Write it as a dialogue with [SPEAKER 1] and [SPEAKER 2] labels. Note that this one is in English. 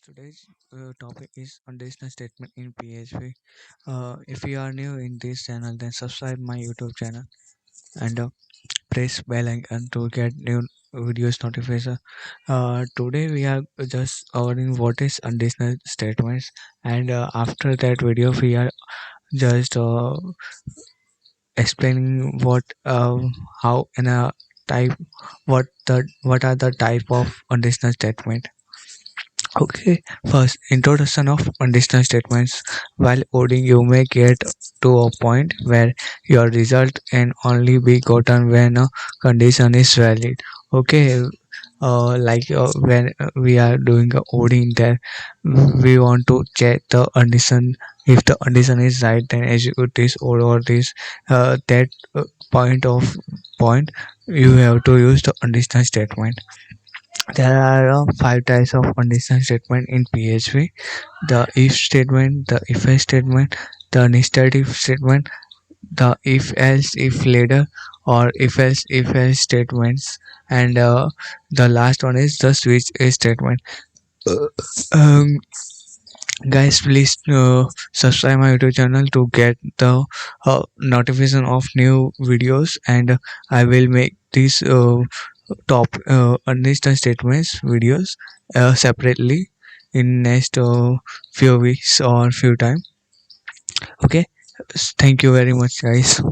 [SPEAKER 1] Today's topic is conditional statement in PHP. If you are new in this channel, then subscribe my YouTube channel and press bell icon to get new videos notification. Today we are just covering what is conditional statements, and after that video we are just explaining how in a type what are the type of conditional statement. Okay, first introduction of conditional statements. While coding, you may get to a point where your result can only be gotten when a condition is valid. Okay, when we are doing a coding, there we want to check the condition. If the condition is right, then execute this or this. That point you have to use the conditional statement. There are five types of conditional statement in PHP: the if statement, the if else statement, the nested if statement, the if else if later, or if else statements, and the last one is the switch statement. Uh, um, Guys, please subscribe my YouTube channel to get the notification of new videos, and I will make these top conditional statements videos separately in next few weeks or few time. Okay, thank you very much, guys.